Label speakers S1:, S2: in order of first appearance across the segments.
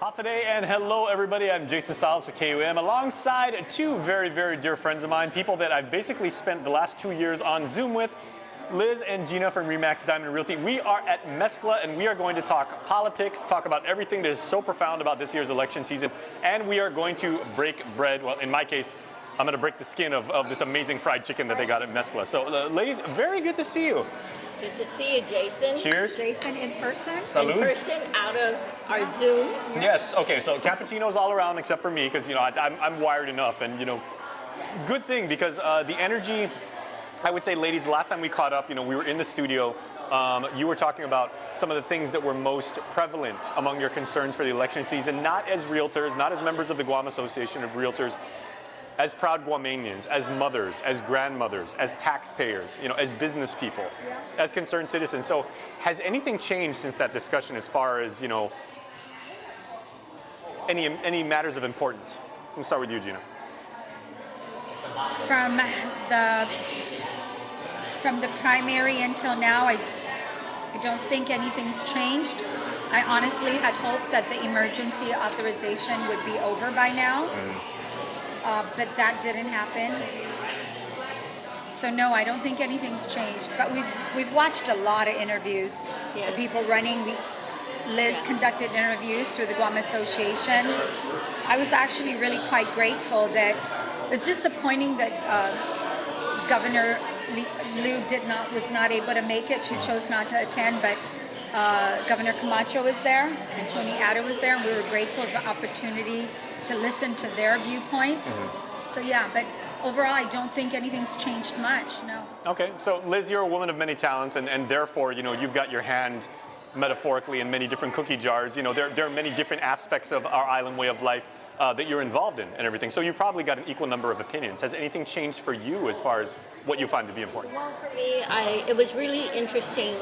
S1: Hafaday and hello everybody, I'm Jason Salas with KUM alongside two very, very dear friends of mine, people that I've basically spent the last 2 years on Zoom with, Liz and Gina from RE/MAX Diamond Realty. We are at Meskla and we are going to talk politics, talk about everything that is so profound about this year's election season, and we are going to break bread. Well, in my case, I'm going to break the skin of this amazing fried chicken that they got at Meskla. So ladies, very good to see you.
S2: Good to see you, Jason.
S1: Cheers.
S3: Jason in person.
S1: Salud.
S2: In person, out of our Zoom.
S1: Yes. Okay. So cappuccinos all around except for me, because I'm wired enough, and good thing because the energy. I would say, ladies, the last time we caught up, we were in the studio. You were talking about some of the things that were most prevalent among your concerns for the election season, not as realtors, not as members of the Guam Association of Realtors, as proud Guamanians, as mothers, as grandmothers, as taxpayers, as business people, as concerned citizens. So has anything changed since that discussion as far as, any matters of importance? We'll start with you, Gina.
S3: From the primary until now, I don't think anything's changed. I honestly had hoped that the emergency authorization would be over by now. But that didn't happen. So no, I don't think anything's changed. But we've watched a lot of interviews.
S2: Yes.
S3: The people running Liz conducted interviews through the Guam Association. I was actually really quite grateful that it was disappointing that Governor Liu was not able to make it. She chose not to attend, but Governor Camacho was there and Tony Atta was there, and we were grateful for the opportunity to listen to their viewpoints. So yeah, but overall I don't think anything's changed much, no. Okay,
S1: so Liz, you're a woman of many talents, and therefore, you've got your hand metaphorically in many different cookie jars. There are many different aspects of our island way of life that you're involved in and everything. So you've probably got an equal number of opinions. Has anything changed for you as far as what you find to be important?
S2: Well, for me, it was really interesting.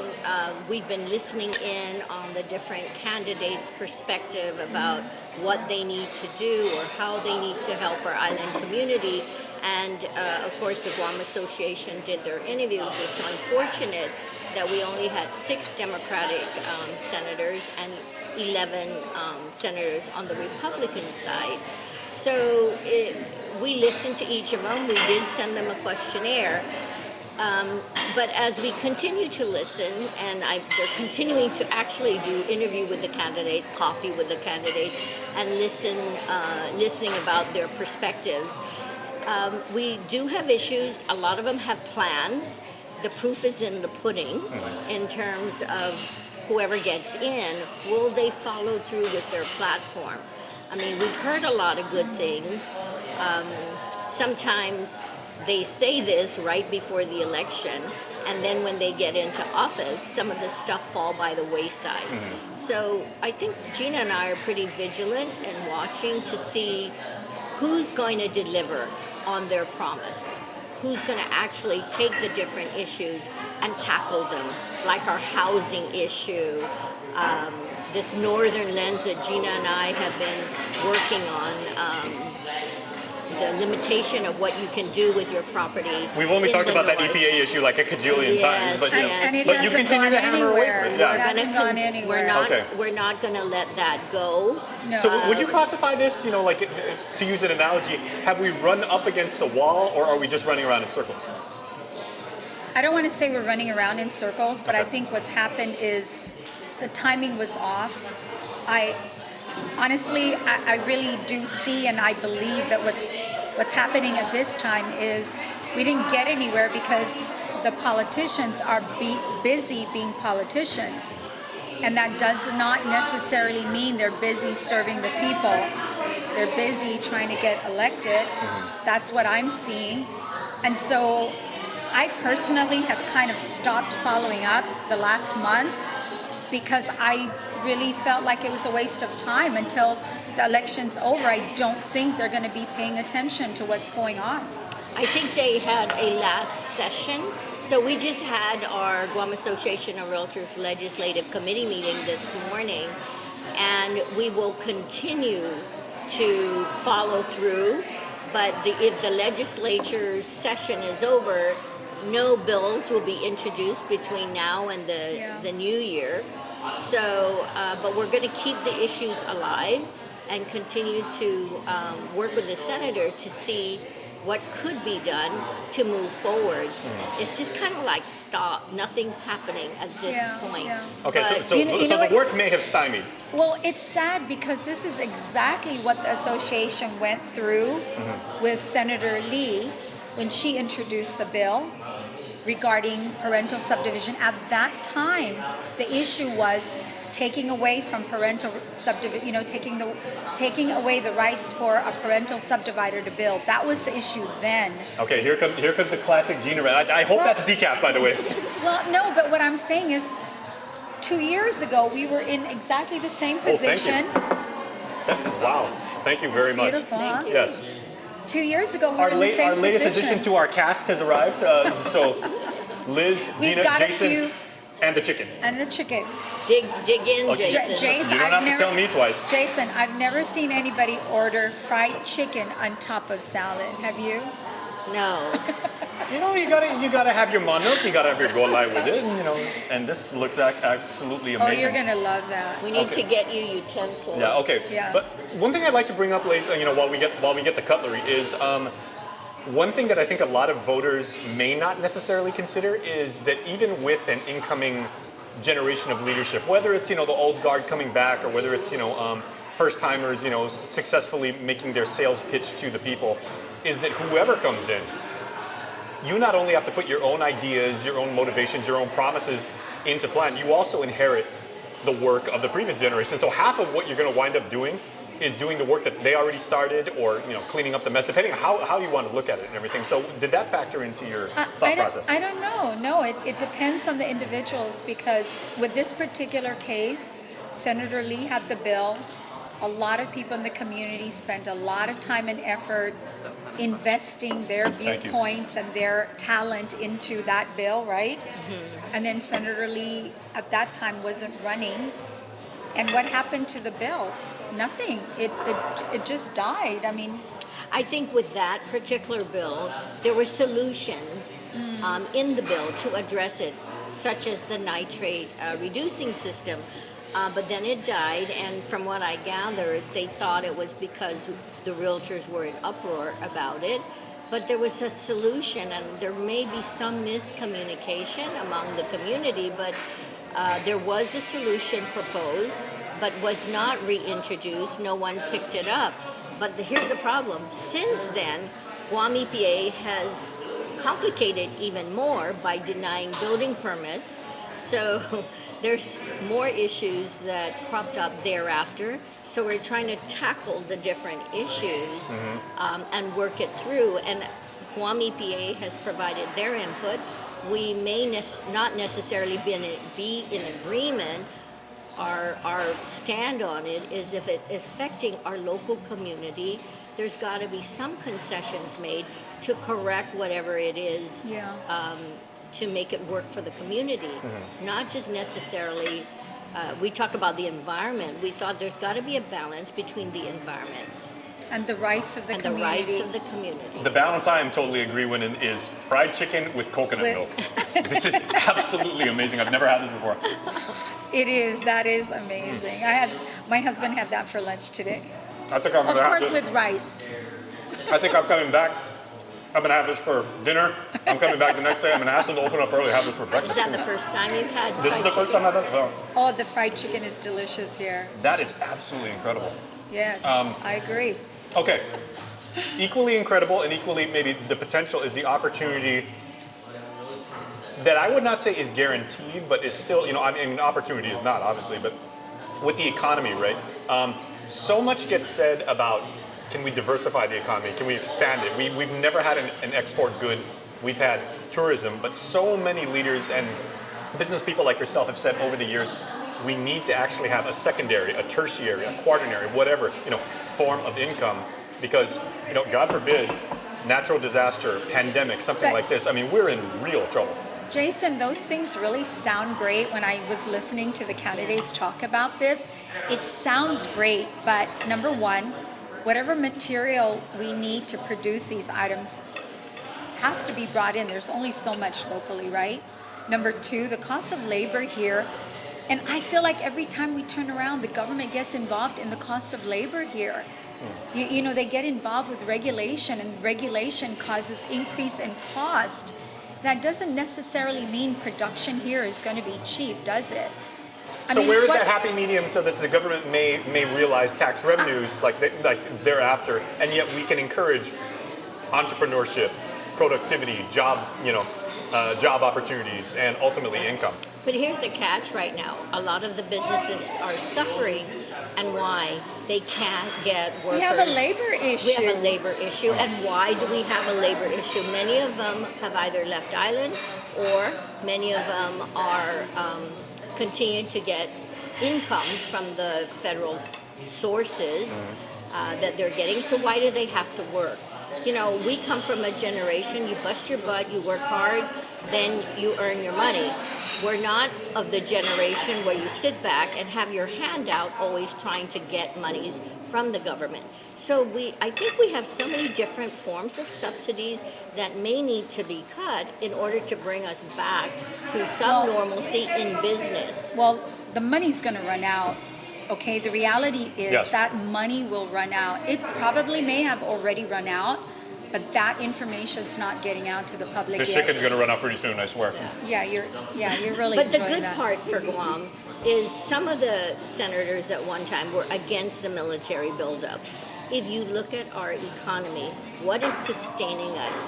S2: We've been listening in on the different candidates' perspective about what they need to do or how they need to help our island community. And of course, the Guam Association did their interviews. It's unfortunate that we only had 6 Democratic senators and 11 senators on the Republican side. So we listened to each of them. We did send them a questionnaire. But as we continue to listen, and they're continuing to actually do interview with the candidates, coffee with the candidates, and listening about their perspectives. We do have issues. A lot of them have plans. The proof is in the pudding in terms of whoever gets in, will they follow through with their platform? I mean, we've heard a lot of good things. Sometimes they say this right before the election, and then when they get into office, some of the stuff fall by the wayside. So I think Gina and I are pretty vigilant and watching to see who's going to deliver on their promise. Who's going to actually take the different issues and tackle them, like our housing issue, this northern lens that Gina and I have been working on, the limitation of what you can do with your property.
S1: We've only talked about that EPA issue like a cajillion times, but,
S3: but you continue to hammer away from it. Yeah. It hasn't gone anywhere.
S2: We're not going to let that go.
S3: No.
S1: So would you classify this, like to use an analogy, have we run up against a wall, or are we just running around in circles?
S3: I don't want to say we're running around in circles, but I think what's happened is the timing was off. Honestly, I really do see and I believe that what's happening at this time is we didn't get anywhere because the politicians are busy being politicians. And that does not necessarily mean they're busy serving the people. They're busy trying to get elected. That's what I'm seeing. And so I personally have kind of stopped following up the last month because I really felt like it was a waste of time until the election's over. I don't think they're going to be paying attention to what's going on.
S2: I think they had a last session. So we just had our Guam Association of Realtors Legislative Committee meeting this morning, and we will continue to follow through. But if the legislature's session is over, no bills will be introduced between now and the new year. So, but we're going to keep the issues alive and continue to work with the senator to see what could be done to move forward. It's just kind of like stop. Nothing's happening at this point.
S3: Yeah.
S1: Okay,
S2: But-
S1: so the work may have stymied.
S3: Well, it's sad because this is exactly what the association went through with Senator Lee when she introduced the bill regarding parental subdivision. At that time, the issue was taking away from parental subdivision, taking away the rights for a parental subdivider to build. That was the issue then.
S1: Okay, here comes a classic Gina. I hope that's decaf, by the way.
S3: Well, no, but what I'm saying is 2 years ago, we were in exactly the same
S1: Oh, thank you.
S3: position.
S1: Wow, thank you very
S3: It's
S1: much.
S3: beautiful, huh?
S2: Thank you.
S1: Yes.
S3: 2 years ago, we were
S1: Our,
S3: in the same
S1: our latest
S3: position.
S1: addition to our cast has arrived. So, Liz,
S3: We've
S1: Gina,
S3: got a
S1: Jason,
S3: few-
S1: and the chicken.
S3: And the chicken.
S2: dig in,
S1: Okay.
S2: Jason.
S3: Jason,
S1: You don't have to tell me twice.
S3: Jason, I've never seen anybody order fried chicken on top of salad. Have you?
S2: No.
S1: You know, you gotta have your manok, you gotta have your golai with it, and and this looks absolutely
S3: Oh,
S1: amazing.
S3: you're gonna love that.
S2: We need
S1: Okay.
S2: to get you utensils.
S1: Yeah. Okay.
S3: Yeah.
S1: But one thing I'd like to bring up, ladies, while we get the cutlery is one thing that I think a lot of voters may not necessarily consider is that even with an incoming generation of leadership, whether it's the old guard coming back or whether it's first timers successfully making their sales pitch to the people, is that whoever comes in, you not only have to put your own ideas, your own motivations, your own promises into plan, you also inherit the work of the previous generation. So half of what you're going to wind up doing is doing the work that they already started, or cleaning up the mess, depending on how you want to look at it and everything. So did that factor into your thought process?
S3: I don't know. No, it depends on the individuals, because with this particular case, Senator Lee had the bill. A lot of people in the community spent a lot of time and effort investing their
S1: Thank you.
S3: viewpoints and their talent into that bill, right? And then Senator Lee at that time wasn't running. And what happened to the bill? Nothing. It just died. I mean,
S2: I think with that particular bill, there were solutions in the bill to address it, such as the nitrate reducing system. But then it died, and from what I gathered, they thought it was because the realtors were in uproar about it. But there was a solution, and there may be some miscommunication among the community, but there was a solution proposed, but was not reintroduced. No one picked it up. But here's the problem. Since then, Guam EPA has complicated even more by denying building permits. So there's more issues that cropped up thereafter. So we're trying to tackle the different issues and work it through. And Guam EPA has provided their input. We may not necessarily be in agreement. Our stand on it is if it is affecting our local community, there's got to be some concessions made to correct whatever it is. To make it work for the community, not just necessarily. We talk about the environment. We thought there's got to be a balance between the environment
S3: and the rights of the
S2: and
S3: community.
S2: the rights of the community.
S1: The balance I am totally agree with is fried chicken with coconut milk. This is absolutely amazing. I've never had this before.
S3: It is. That is amazing. My husband had that for lunch today.
S1: I think I'm
S3: Of
S1: gonna have
S3: course,
S1: this.
S3: with rice.
S1: I think I'm coming back. I'm gonna have this for dinner. I'm coming back the next day. I'm gonna ask them to open up early. Have this for breakfast.
S2: Is that the first time you've had
S1: This is
S2: fried
S1: the first
S2: chicken?
S1: time I've had it. So
S3: Oh, the fried chicken is delicious here.
S1: that is absolutely incredible.
S3: Yes, I agree.
S1: Okay. Equally incredible and equally maybe the potential is the opportunity that I would not say is guaranteed, but is still, I mean, opportunity is not, obviously, but with the economy, right? So much gets said about, can we diversify the economy? Can we expand it? We've never had an export good. We've had tourism, but so many leaders and business people like yourself have said over the years, we need to actually have a secondary, a tertiary, a quaternary, whatever, form of income, because, God forbid, natural disaster, pandemic, something like this. I mean, we're in real trouble.
S3: Jason, those things really sound great. When I was listening to the candidates talk about this, it sounds great, but number one, whatever material we need to produce these items has to be brought in. There's only so much locally, right? Number two, the cost of labor here And I feel like every time we turn around, the government gets involved in the cost of labor here. You know, they get involved with regulation, and regulation causes increase in cost. That doesn't necessarily mean production here is going to be cheap, does it?
S1: So where is that happy medium so that the government may realize tax revenues like thereafter, and yet we can encourage entrepreneurship, productivity, job opportunities, and ultimately income?
S2: But here's the catch right now. A lot of the businesses are suffering, and why? They can't get workers.
S3: We have a labor issue.
S2: We have a labor issue, and why do we have a labor issue? Many of them have either left island, or many of them are continuing to get income from the federal sources that they're getting. So why do they have to work? You know, we come from a generation, you bust your butt, you work hard, then you earn your money. We're not of the generation where you sit back and have your hand out always trying to get monies from the government. So I think we have so many different forms of subsidies that may need to be cut in order to bring us back to some normalcy in business.
S3: Well, the money's going to run out. Okay, the reality is
S1: Yes.
S3: that money will run out. It probably may have already run out, but that information's not getting out to the public
S1: This
S3: yet.
S1: chicken's going to run out pretty soon, I swear.
S3: Yeah, you're really
S2: But the
S3: enjoying
S2: good
S3: that.
S2: part for Guam is some of the senators at one time were against the military buildup. If you look at our economy, what is sustaining us?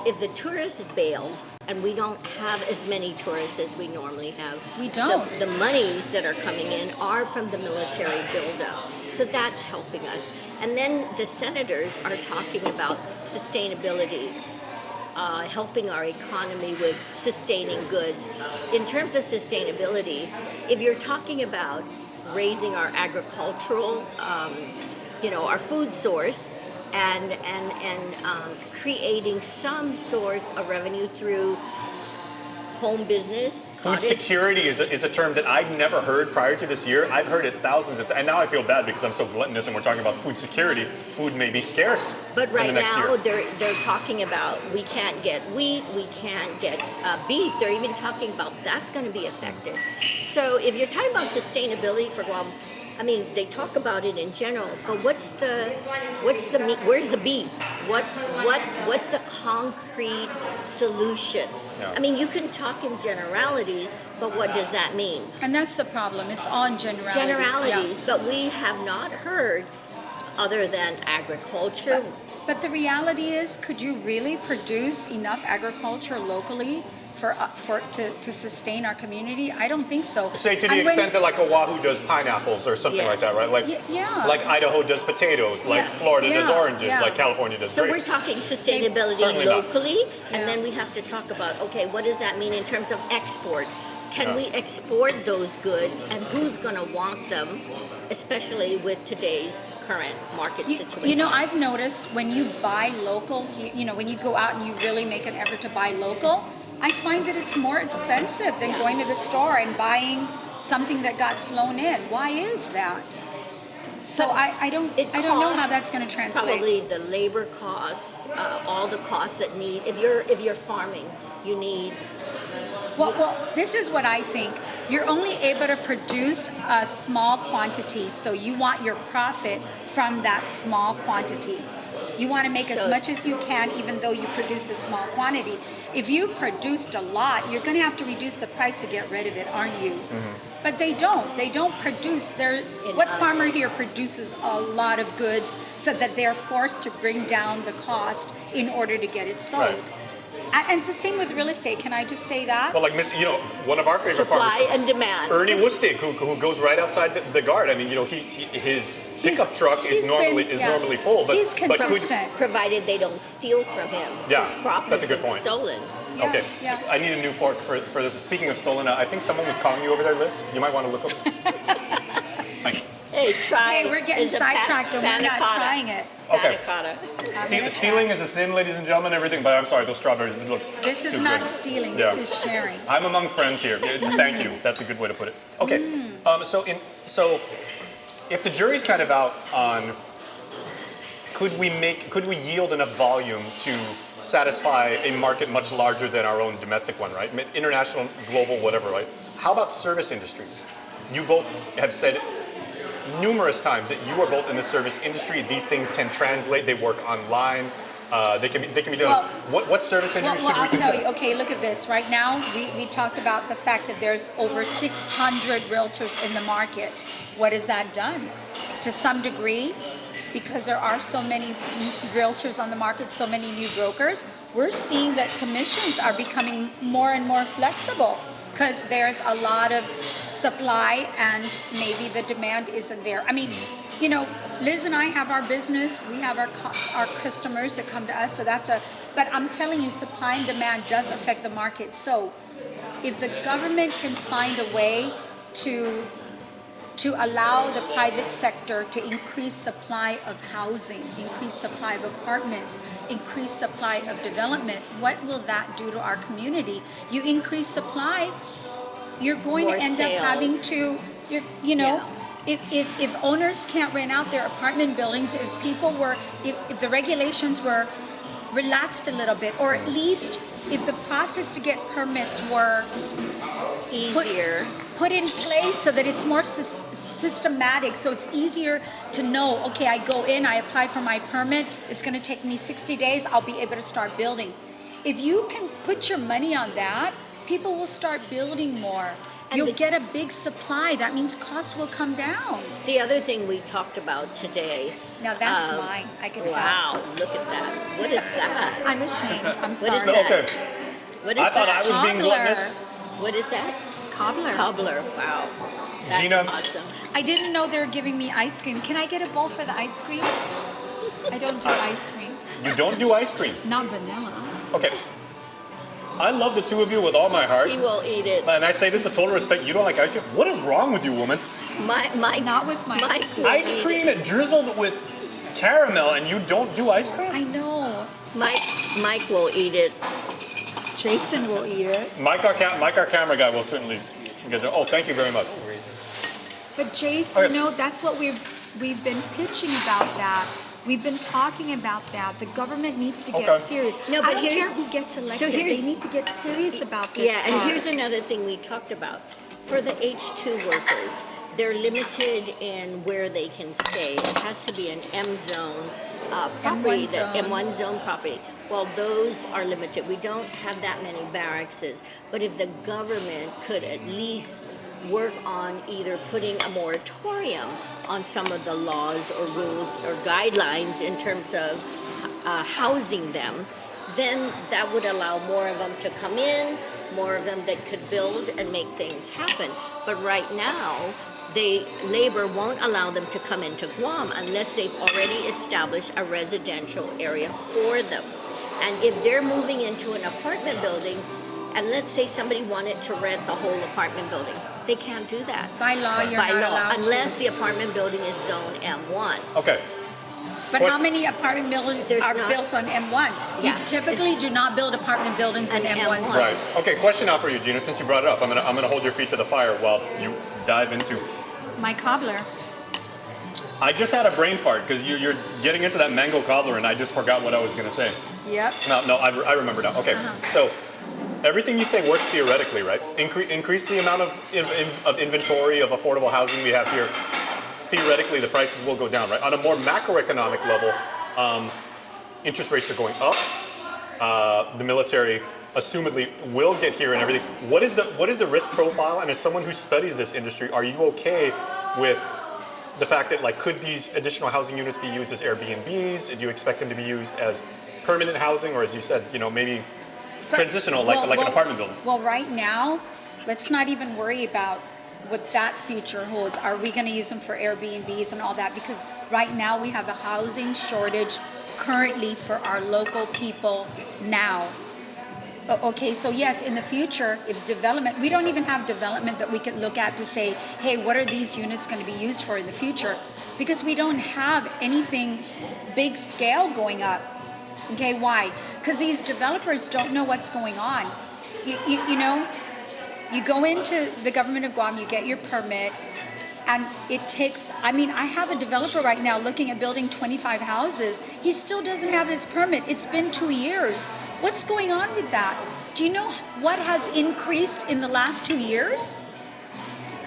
S2: If the tourists bailed, and we don't have as many tourists as we normally have.
S3: We don't.
S2: The monies that are coming in are from the military buildup. So that's helping us. And then the senators are talking about sustainability, helping our economy with sustaining goods. In terms of sustainability, if you're talking about raising our agricultural, our food source, and creating some source of revenue through home business.
S1: Food
S2: cottage.
S1: security is a term that I'd never heard prior to this year. I've heard it thousands of times, and now I feel bad because I'm so gluttonous and we're talking about food security. Food may be scarce
S2: But right
S1: in the next
S2: now,
S1: year.
S2: they're talking about we can't get wheat, we can't get beef. They're even talking about that's going to be affected. So if you're talking about sustainability for Guam, I mean, they talk about it in general, but what's the meat? Where's the beef? What's the concrete solution?
S1: Yeah.
S2: I mean, you can talk in generalities, but what does that mean?
S3: And that's the problem. It's on generalities.
S2: Generalities, but we have not heard other than agriculture.
S3: But the reality is, could you really produce enough agriculture locally to sustain our community? I don't think so.
S1: Say to the extent that like Oahu does pineapples or something like that, right? Like
S3: Yeah.
S1: like Idaho does potatoes, like
S2: Yeah.
S1: Florida does
S3: Yeah.
S1: oranges,
S3: Yeah.
S1: like California does
S2: So
S1: grapes.
S2: we're talking sustainability
S1: Certainly not.
S2: locally, and
S3: Yeah.
S2: then we have to talk about, okay, what does that mean in terms of export? Can
S1: Yeah.
S2: we export those goods, and who's going to want them, especially with today's current market situation?
S3: You know, I've noticed when you buy local, when you go out and you really make an effort to buy local, I find that it's more expensive than going to the store and buying something that got flown in. Why is that? So I don't know how
S2: costs
S3: that's going to translate.
S2: Probably the labor cost, all the costs that need. If you're farming, you need.
S3: Well, this is what I think. You're only able to produce a small quantity, so you want your profit from that small quantity. You want to make as
S2: So-
S3: much as you can, even though you produced a small quantity. If you produced a lot, you're going to have to reduce the price to get rid of it, aren't you? But they don't. They don't produce. What farmer here produces a lot of goods so that they're forced to bring down the cost in order to get it sold?
S1: Right.
S3: And it's the same with real estate. Can I just say that?
S1: Well, like one of our favorite
S2: Supply
S1: farmers,
S2: and demand.
S1: Ernie Wustig, who goes right outside the guard. I mean, his pickup truck is normally full, but
S3: he's
S1: but
S3: consistent.
S2: Provided they don't steal from him.
S1: Yeah,
S2: His crop
S1: that's
S2: has
S1: a good
S2: been
S1: point.
S2: stolen.
S3: Yeah,
S1: Okay,
S3: yeah.
S1: I need a new fork for this. Speaking of stolen, I think someone was calling you over there, Liz. You might want to look over. Thank you.
S2: Hey, try.
S3: Hey, we're getting
S2: is a
S3: sidetracked and we're not
S2: panna cotta.
S3: trying it.
S1: Okay.
S2: Panna cotta.
S1: Stealing is a sin, ladies and gentlemen, everything, but I'm sorry, those strawberries look
S3: This is
S1: too
S3: not
S1: good.
S3: stealing.
S1: Yeah.
S3: This is sharing.
S1: I'm among friends here. Thank you. That's a good way to put it. Okay. So if the jury's kind of out on could we yield enough volume to satisfy a market much larger than our own domestic one, right? International, global, whatever, right? How about service industries? You both have said numerous times that you are both in the service industry. These things can translate. They work online. They can be done.
S3: Well,
S1: what service industry
S3: Well,
S1: should we
S3: I'll
S1: consider?
S3: tell you. Okay, look at this. Right now, we talked about the fact that there's over 600 realtors in the market. What has that done? To some degree, because there are so many realtors on the market, so many new brokers, we're seeing that commissions are becoming more and more flexible because there's a lot of supply and maybe the demand isn't there. I mean, you know, Liz and I have our business, we have our customers that come to us, so but I'm telling you, supply and demand does affect the market. So if the government can find a way to allow the private sector to increase supply of housing, increase supply of apartments, increase supply of development, what will that do to our community? You increase supply, you're going
S2: More
S3: to end
S2: sales.
S3: up having to, you know, if owners can't rent out their apartment buildings, if the regulations were relaxed a little bit, or at least if the process to get permits were
S2: Easier.
S3: put in place so that it's more systematic, so it's easier to know, okay, I go in, I apply for my permit, it's going to take me 60 days, I'll be able to start building. If you can put your money on that, people will start building more.
S2: And
S3: You'll get a big supply. That means costs will come down.
S2: The other thing we talked about today.
S3: Now that's mine. I can tell.
S2: Wow, look at that. What is that?
S3: I'm ashamed. I'm
S2: What is
S3: sorry.
S2: that?
S1: Okay.
S2: What is
S1: I thought
S2: that?
S1: I was being gluttonous.
S2: What is that?
S3: Cobbler.
S2: Cobbler. Wow. That's
S1: Gina.
S2: awesome.
S3: I didn't know they were giving me ice cream. Can I get a bowl for the ice cream? I don't do ice cream.
S1: You don't do ice cream.
S3: Not vanilla.
S1: Okay. I love the two of you with all my heart.
S2: He will eat it.
S1: And I say this with total respect. You don't like ice cream? What is wrong with you, woman?
S2: Mike.
S3: Not with my
S2: Mike will
S1: Ice
S2: eat
S1: cream
S2: it.
S1: drizzled with caramel, and you don't do ice cream?
S3: I know.
S2: Mike will eat it.
S3: Jason will eat it.
S1: Mike, our camera guy, will certainly get there. Oh, thank you very much.
S3: But Jason,
S1: Okay.
S3: you know, that's what we've been pitching about that. We've been talking about that. The government needs to get
S1: Okay.
S3: serious.
S2: No,
S3: I
S2: but
S3: don't care
S2: here's-
S3: who gets
S2: so
S3: elected.
S2: here's-
S3: They need to get serious about this.
S2: Yeah, and
S3: part.
S2: here's another thing we talked about. For the H2 workers, they're limited in where they can stay. It has to be an M zone property, M1 zone property. Well, those are limited. We don't have that many barracks. But if the government could at least work on either putting a moratorium on some of the laws or rules or guidelines in terms of housing them, then that would allow more of them to come in, more of them that could build and make things happen. But right now, labor won't allow them to come into Guam unless they've already established a residential area for them. And if they're moving into an apartment building, and let's say somebody wanted to rent the whole apartment building, they can't do that.
S3: By law, you're
S2: By
S3: not
S2: law,
S3: allowed
S2: unless
S3: to.
S2: the apartment building is zone M1.
S1: Okay.
S3: But
S1: What-
S3: how many apartment buildings
S2: There's
S3: are
S2: not-
S3: built on M1?
S2: Yeah,
S3: You typically
S2: it's-
S3: do not build apartment buildings in
S2: An
S3: M1
S2: M1.
S3: zone.
S1: Right. Okay, question now for you, Gina. Since you brought it up, I'm gonna hold your feet to the fire while you dive into.
S3: My cobbler.
S1: I just had a brain fart because you're getting into that mango cobbler, and I just forgot what I was gonna say.
S3: Yep.
S1: No, I remember now. Okay, so everything you say works theoretically, right? Increase the amount of inventory of affordable housing we have here. Theoretically, the prices will go down, right? On a more macroeconomic level, interest rates are going up. The military, assumedly, will get here and everything. What is the risk profile? And as someone who studies this industry, are you okay with the fact that, like, could these additional housing units be used as Airbnbs? Do you expect them to be used as permanent housing, or as you said, maybe transitional, like an apartment building?
S3: Well, right now, let's not even worry about what that future holds. Are we going to use them for Airbnbs and all that? Because right now we have a housing shortage currently for our local people now. Okay, so yes, in the future, if development, we don't even have development that we could look at to say, hey, what are these units going to be used for in the future? Because we don't have anything big scale going up. Okay, why? Because these developers don't know what's going on. You go into the government of Guam, you get your permit, and it takes, I have a developer right now looking at building 25 houses. He still doesn't have his permit. It's been 2 years. What's going on with that? Do you know what has increased in the last 2 years?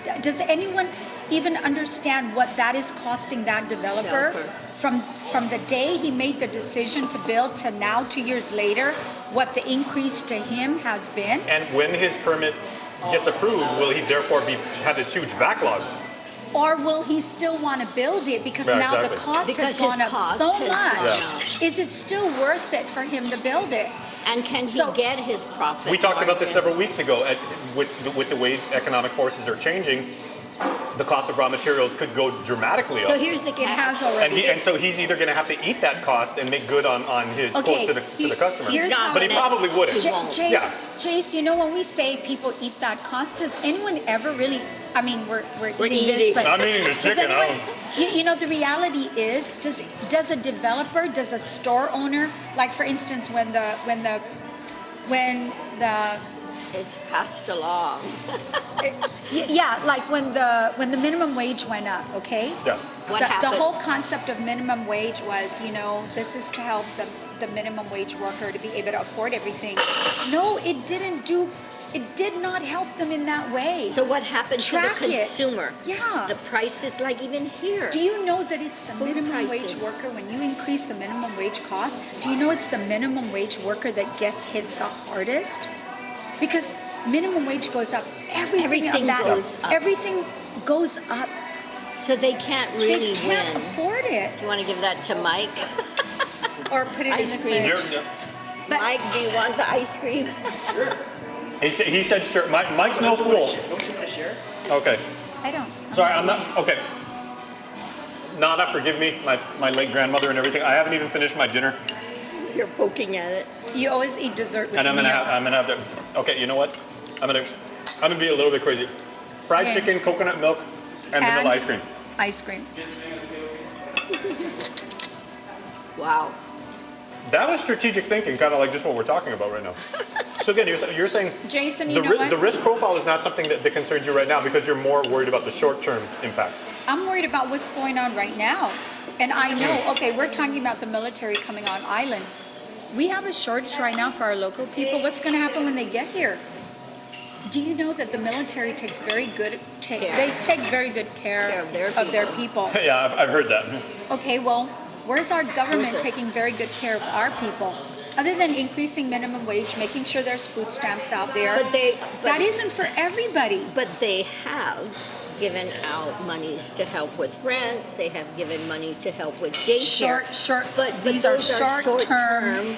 S3: Does anyone even understand what that is costing that developer? From the day he made the decision to build to now, 2 years later, what the increase to him has been?
S1: And when his permit gets approved, will he therefore have this huge backlog?
S3: Or will he still want to build it because
S1: Yeah,
S3: now
S1: exactly.
S3: the cost
S2: Because
S3: has gone
S2: his
S3: up
S2: cost
S3: so
S2: has
S3: much?
S2: gone up.
S3: Is it still worth it for him to build it?
S2: And can he
S3: So-
S2: get his profit?
S1: We talked about this
S2: margin?
S1: several weeks ago. With the way economic forces are changing, the cost of raw materials could go dramatically up.
S2: So here's the
S3: It has
S2: catch.
S3: already.
S1: And so he's either going to have to eat that cost and make good on his quote to the customer.
S3: here's how
S1: But he
S3: it-
S1: probably wouldn't.
S2: He won't.
S1: Yeah.
S3: Jace, you know when we say people eat that cost, does anyone ever really? I mean, we're eating
S2: eating.
S3: this, but
S1: I'm eating the
S3: does
S1: chicken, I
S3: anyone? You know, the reality is, does a developer, does a store owner, like for instance, when the
S2: It's passed along.
S3: yeah, like when the minimum wage went up, okay?
S1: Yes.
S2: What
S3: the
S2: happened?
S3: whole concept of minimum wage was, you know, this is to help the minimum wage worker to be able to afford everything. No, it did not help them in that way.
S2: So what happened to the
S3: Track it.
S2: consumer?
S3: Yeah.
S2: The prices, like even here.
S3: Do you know that it's the
S2: Food
S3: minimum wage
S2: prices.
S3: worker, when you increase the minimum wage cost, do you know it's the minimum wage worker that gets hit the hardest? Because minimum wage goes up, everything goes up.
S2: So they can't really
S3: They can't
S2: win.
S3: afford it.
S2: Do you want to give that to Mike?
S3: Or put it
S2: Ice
S3: in the
S2: cream.
S3: fridge.
S2: Mike, do you want the ice cream?
S1: He said sure. Mike's no fool.
S4: Don't you want to share?
S1: Okay.
S3: I don't.
S1: Sorry, I'm not. Okay. Nada, forgive me, my late grandmother and everything. I haven't even finished my dinner,
S2: You're poking at it.
S3: You always eat dessert with
S1: and I'm
S3: meal.
S1: gonna have to. Okay, you know what? I'm gonna be a little bit crazy. Fried
S3: Okay.
S1: chicken, coconut milk, and vanilla ice cream.
S3: Ice cream.
S2: Wow.
S1: That was strategic thinking, kind of like just what we're talking about right now. So again, you're saying
S3: Jason, you know what?
S1: the risk profile is not something that concerns you right now because you're more worried about the short-term impact.
S3: I'm worried about what's going on right now. And I know, okay, we're talking about the military coming on island. We have a shortage right now for our local people. What's going to happen when they get here? Do you know that the military takes very good they take very good care of their people?
S1: Yeah, I've heard that.
S3: Okay, well, where's our government taking very good care of our people? Other than increasing minimum wage, making sure there's food stamps out there. That isn't for everybody.
S2: But they have given out monies to help with rents. They have given money to help with daycare.
S3: But these are
S2: those
S3: short-term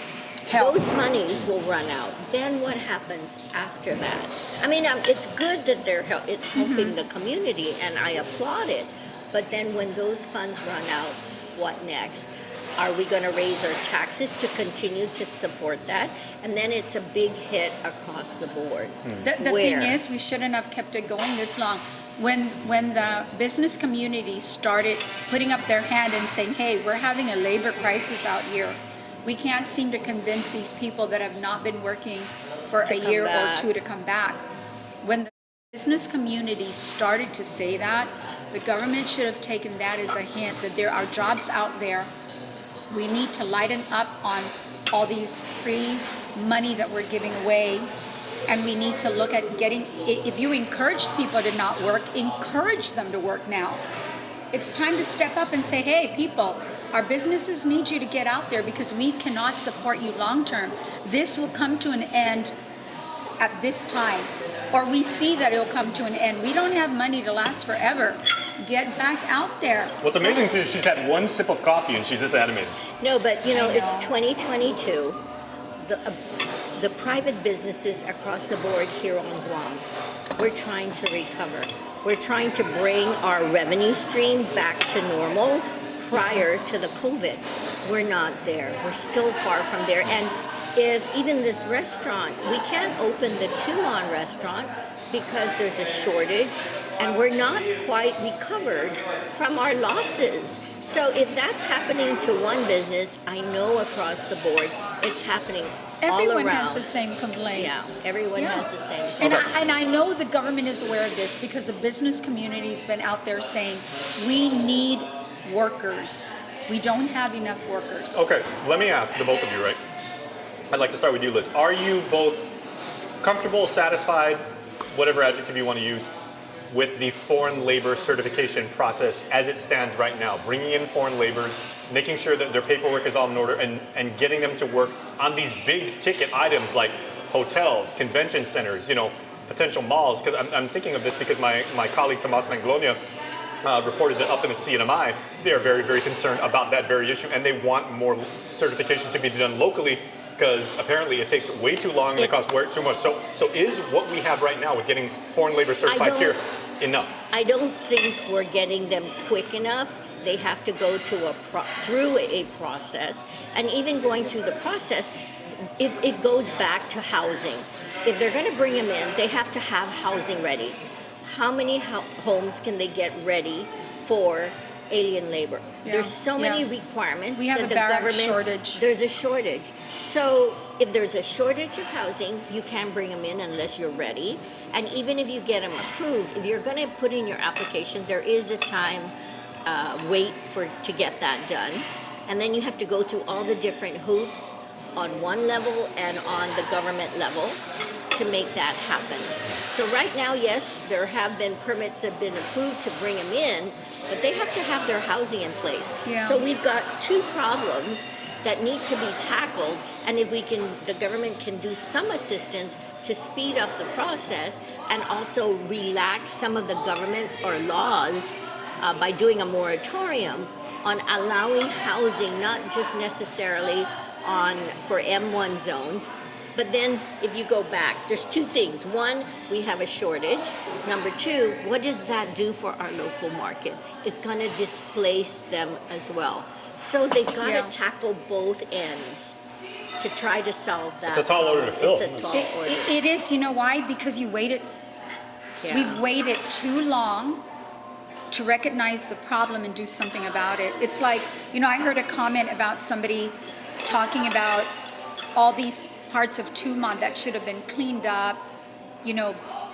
S3: help.
S2: Those monies will run out. Then what happens after that? I mean, it's good that it's helping the community, and I applaud it. But then when those funds run out, what next? Are we going to raise our taxes to continue to support that? And then it's a big hit across the board.
S3: The thing is, we shouldn't have kept it going this long. When the business community started putting up their hand and saying, hey, we're having a labor crisis out here. We can't seem to convince these people that have not been working for a year or two to come back. When the business community started to say that, the government should have taken that as a hint that there are jobs out there. We need to lighten up on all these free money that we're giving away. And we need to look at if you encourage people to not work, encourage them to work now. It's time to step up and say, hey, people, our businesses need you to get out there because we cannot support you long term. This will come to an end at this time. Or we see that it'll come to an end. We don't have money to last forever. Get back out there.
S1: What's amazing is she's had one sip of coffee and she's this animated.
S2: No, but it's 2022. The private businesses across the board here on Guam, we're trying to recover. We're trying to bring our revenue stream back to normal prior to the COVID. We're not there. We're still far from there. And if even this restaurant, we can't open the Tuon restaurant because there's a shortage and we're not quite recovered from our losses. So if that's happening to one business, I know across the board it's happening all around.
S3: Everyone has the same complaint.
S2: Yeah, everyone has the same complaint.
S3: And I know the government is aware of this because the business community has been out there saying, we need workers. We don't have enough workers.
S1: Okay, let me ask the both of you, right? I'd like to start with you, Liz. Are you both comfortable, satisfied, whatever adjective you want to use, with the foreign labor certification process as it stands right now, bringing in foreign laborers, making sure that their paperwork is all in order, and getting them to work on these big ticket items like hotels, convention centers, potential malls. Because I'm thinking of this because my colleague Tomas Manglonia reported that up in the CNMI, they are very, very concerned about that very issue, and they want more certification to be done locally, because apparently it takes way too long and it costs way too much. So is what we have right now with getting foreign labor certified here enough?
S2: I don't think we're getting them quick enough. They have to go to through a process, and even going through the process, it goes back to housing. If they're going to bring them in, they have to have housing ready. How many homes can they get ready for alien labor?
S3: Yeah.
S2: There's so many requirements.
S3: We have
S2: that
S3: a
S2: the
S3: barrack
S2: government,
S3: shortage.
S2: There's a shortage. So if there's a shortage of housing, you can't bring them in unless you're ready. And even if you get them approved, if you're going to put in your application, there is a time wait to get that done. And then you have to go through all the different hoops on one level and on the government level to make that happen. So right now, yes, there have been permits that have been approved to bring them in, but they have to have their housing in place.
S3: Yeah.
S2: So we've got two problems that need to be tackled, and if the government can do some assistance to speed up the process and also relax some of the government or laws by doing a moratorium on allowing housing, not just necessarily for M1 zones. But then if you go back, there's two things. One, we have a shortage. Number two, what does that do for our local market? It's going to displace them as well. So they've got to tackle both ends to try to solve that.
S1: It's a tall order to fill.
S2: It's a tall order.
S3: It is, you know why? Because you waited, we've waited too long to recognize the problem and do something about it. It's like, I heard a comment about somebody talking about all these parts of Tumon that should have been cleaned up,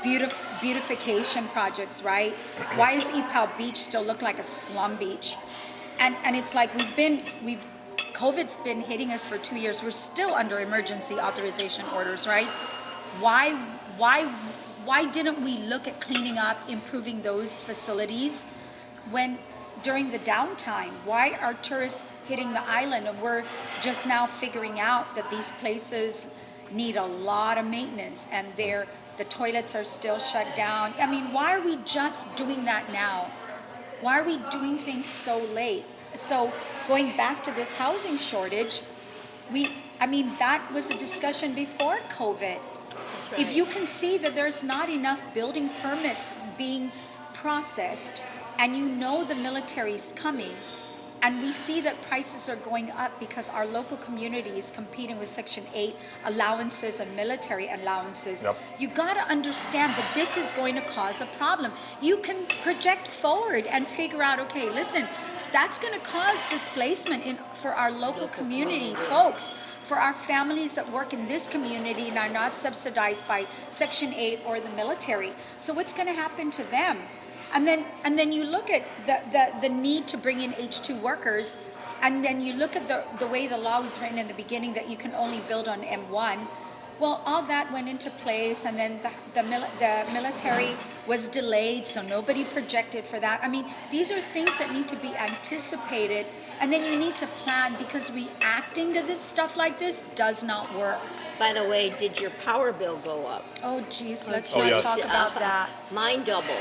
S3: beautification projects, right? Why does Ipao Beach still look like a slum beach? And it's like COVID's been hitting us for 2 years. We're still under emergency authorization orders, right? Why didn't we look at cleaning up, improving those facilities when during the downtime? Why are tourists hitting the island and we're just now figuring out that these places need a lot of maintenance and the toilets are still shut down? I mean, why are we just doing that now? Why are we doing things so late? So going back to this housing shortage, that was a discussion before COVID.
S2: That's right.
S3: If you can see that there's not enough building permits being processed, and the military's coming, and we see that prices are going up because our local community is competing with Section 8 allowances and military allowances.
S1: Yep.
S3: You got to understand that this is going to cause a problem. You can project forward and figure out, okay, listen, that's going to cause displacement for our local community folks, for our families that work in this community and are not subsidized by Section 8 or the military. So what's going to happen to them? And then you look at the need to bring in H2 workers, and then you look at the way the law was written in the beginning that you can only build on M1. Well, all that went into place, and then the military was delayed, so nobody projected for that. I mean, these are things that need to be anticipated, and then you need to plan, because reacting to this stuff like this does not work.
S2: By the way, did your power bill go up?
S3: Oh, geez, let's
S1: Oh,
S3: not
S1: yes.
S3: talk about that.
S2: Mine doubled.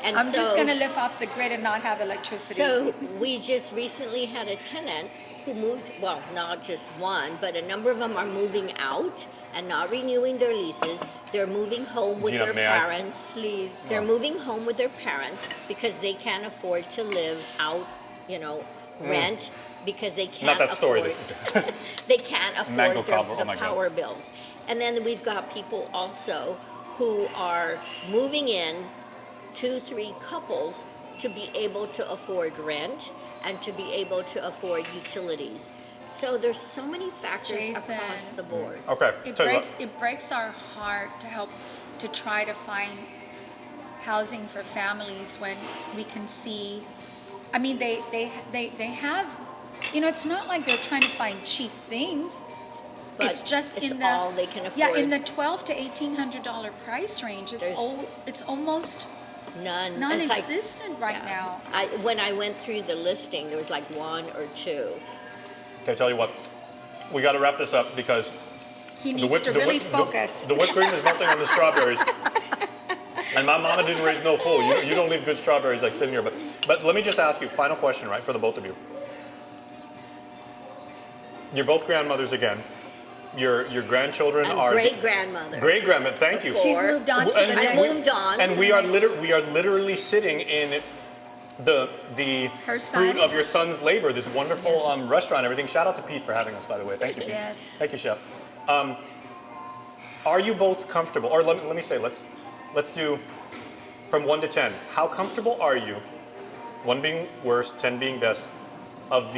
S2: And
S3: I'm just going to live off the grid and not have electricity.
S2: So we just recently had a tenant who moved, well, not just one, but a number of them are moving out and not renewing their leases. They're moving home with
S1: Gina,
S2: their
S1: may I?
S2: parents.
S3: Please.
S2: They're moving home with their parents because they can't afford to live out, rent, because they can't
S1: Not that story.
S2: afford, they can't
S1: Mango
S2: afford
S1: cobbler,
S2: the
S1: oh my God.
S2: power bills. And then we've got people also who are moving in, 2-3 couples, to be able to afford rent and to be able to afford utilities. So there's so many factors
S3: Jason.
S2: across the board.
S1: Okay.
S3: It breaks our heart to try to find housing for families when we can see. I mean, they have. It's not like they're trying to find cheap things.
S2: But
S3: it's just
S2: it's
S3: in
S2: all they can afford.
S3: Yeah, in the $1,200 to $1,800 price range. It's almost
S2: None. It's like-
S3: Non-existent right
S2: yeah.
S3: now.
S2: When I went through the listing, there was like 1 or 2.
S1: Okay, I tell you what, we got to wrap this up because
S3: He needs to really focus.
S1: The whipped cream is melting on the strawberries. And my mama didn't raise no fool. You don't leave good strawberries like sitting here. But let me just ask you, final question, right, for the both of you. You're both grandmothers again. Your grandchildren
S2: I'm
S1: are
S2: great-grandmother.
S1: Great-grandmother, thank you.
S3: She's moved on to the
S2: I
S3: next.
S2: moved on.
S1: And
S2: to
S1: we
S2: the
S1: are
S2: next-
S1: literally sitting in the
S3: Her
S1: fruit
S3: son.
S1: of your son's labor, this wonderful restaurant and everything. Shout out to Pete for having us, by the way. Thank you, Pete.
S3: Yes.
S1: Thank you, Chef. Are you both comfortable? Or let me say, let's do from 1 to 10. How comfortable are you, 1 being worst, 10 being best, of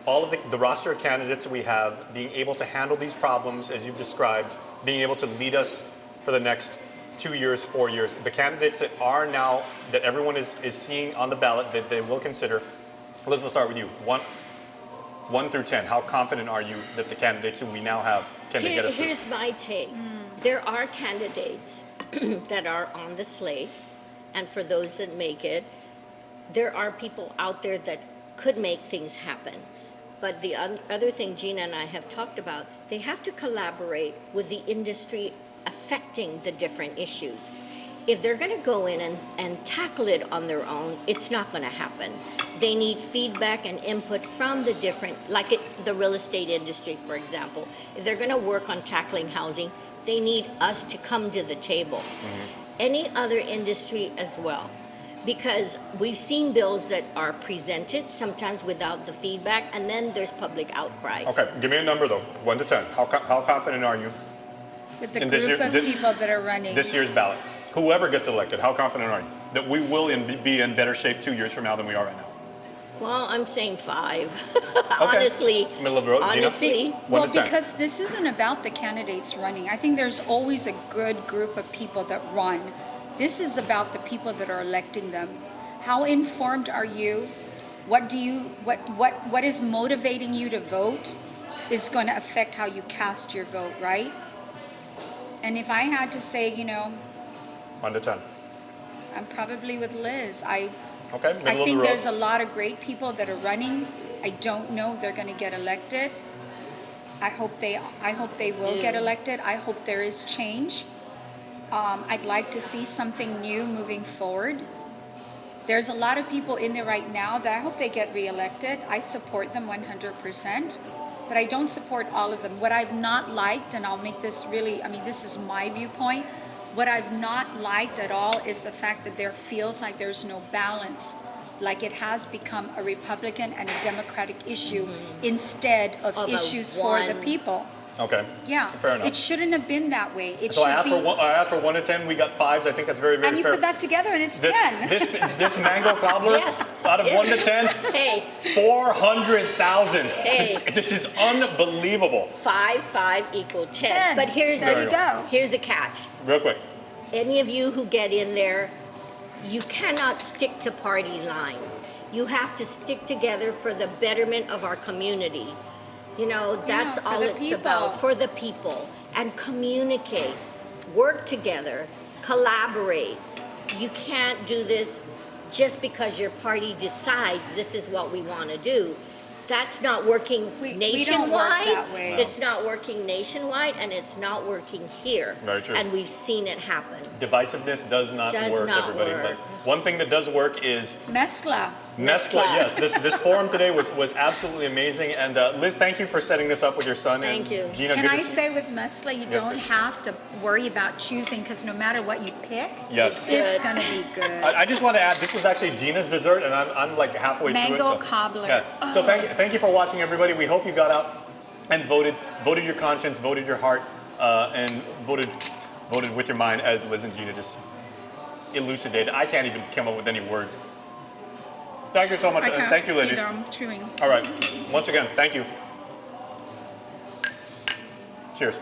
S1: all of the roster of candidates that we have being able to handle these problems as you've described, being able to lead us for the next 2 years, 4 years. The candidates that are now, that everyone is seeing on the ballot that they will consider. Liz, we'll start with you. 1 through 10, how confident are you that the candidates who we now have can they get us through?
S2: Here's my take. There are candidates that are on the slate, and for those that make it, there are people out there that could make things happen. But the other thing Gina and I have talked about, they have to collaborate with the industry affecting the different issues. If they're going to go in and tackle it on their own, it's not going to happen. They need feedback and input from the different, the real estate industry, for example. If they're going to work on tackling housing, they need us to come to the table. Any other industry as well. Because we've seen bills that are presented, sometimes without the feedback, and then there's public outcry.
S1: Okay, give me a number though, 1 to 10. How confident are you
S3: With the
S1: in this
S3: group
S1: year-
S3: of
S1: thi-
S3: people that are running.
S1: this year's ballot? Whoever gets elected, how confident are you that we will be in better shape 2 years from now than we are right now?
S2: Well, I'm saying 5.
S1: Okay.
S2: Honestly.
S1: Middle of the road, Gina?
S2: Honestly.
S1: 1
S3: Well,
S1: to 10.
S3: because this isn't about the candidates running. I think there's always a good group of people that run. This is about the people that are electing them. How informed are you? What is motivating you to vote is going to affect how you cast your vote, right? And if I had to say,
S1: 1 to 10.
S3: I'm probably with Liz.
S1: Okay,
S3: I
S1: middle of the
S3: think
S1: road.
S3: there's a lot of great people that are running. I don't know if they're going to get elected. I hope they will get elected. I hope there is change. I'd like to see something new moving forward. There's a lot of people in there right now that I hope they get reelected. I support them 100%, but I don't support all of them. What I've not liked, and I'll make this really, this is my viewpoint, what I've not liked at all is the fact that there feels like there's no balance, like it has become a Republican and a Democratic issue instead of
S2: Of a
S3: issues for the
S2: one-
S3: people.
S1: Okay.
S3: Yeah,
S1: Fair enough.
S3: it shouldn't have been that way. It
S1: So I
S3: should
S1: asked for 1 to 10. We got 5s. I think that's very, very
S3: and you
S1: fair.
S3: put that together and it's
S1: this,
S3: 10.
S1: this mango cobbler,
S2: Yes.
S1: out of
S2: Yes.
S1: 1 to 10,
S2: Hey,
S1: 400,000.
S2: Hey.
S1: This is unbelievable.
S2: 5 equal 10.
S3: 10.
S2: But here's
S1: There you
S3: go.
S2: Here's a catch.
S1: Real quick.
S2: Any of you who get in there, you cannot stick to party lines. You have to stick together for the betterment of our community. That's
S3: for
S2: all
S3: the
S2: it's
S3: people.
S2: about, for the people. And communicate, work together, collaborate. You can't do this just because your party decides this is what we want to do. That's not working
S3: We
S2: nationwide.
S3: don't work that way. No.
S2: It's not working nationwide, and it's not working here.
S1: Very true.
S2: And we've seen it happen.
S1: Divisiveness does not
S2: Does
S1: work,
S2: not
S1: everybody.
S2: work.
S1: But one thing that does work is
S3: Meskla.
S1: Meskla.
S2: Meskla.
S1: Yes, this forum today was absolutely amazing. And Liz, thank you for setting this up with your son.
S2: Thank
S1: and
S2: you.
S1: Gina,
S3: Can
S1: good
S3: I
S1: to see-
S3: say with Meskla, you
S1: Yes,
S3: don't
S1: please.
S3: have to worry about choosing because no matter what you pick,
S1: Yes.
S3: it's
S2: Good.
S3: going to be good.
S1: I just want to add, this was actually Gina's dessert, and I'm like halfway through it.
S3: Mango
S1: so-
S3: cobbler.
S1: Yeah. So thank you for watching, everybody. We hope you got out and voted your conscience, voted your heart, and voted with your mind, as Liz and Gina just elucidated. I can't even come up with any words. Thank you so much,
S3: I
S1: and
S3: can't
S1: thank you, ladies.
S3: either, I'm chewing.
S1: All right. Once again, thank you. Cheers.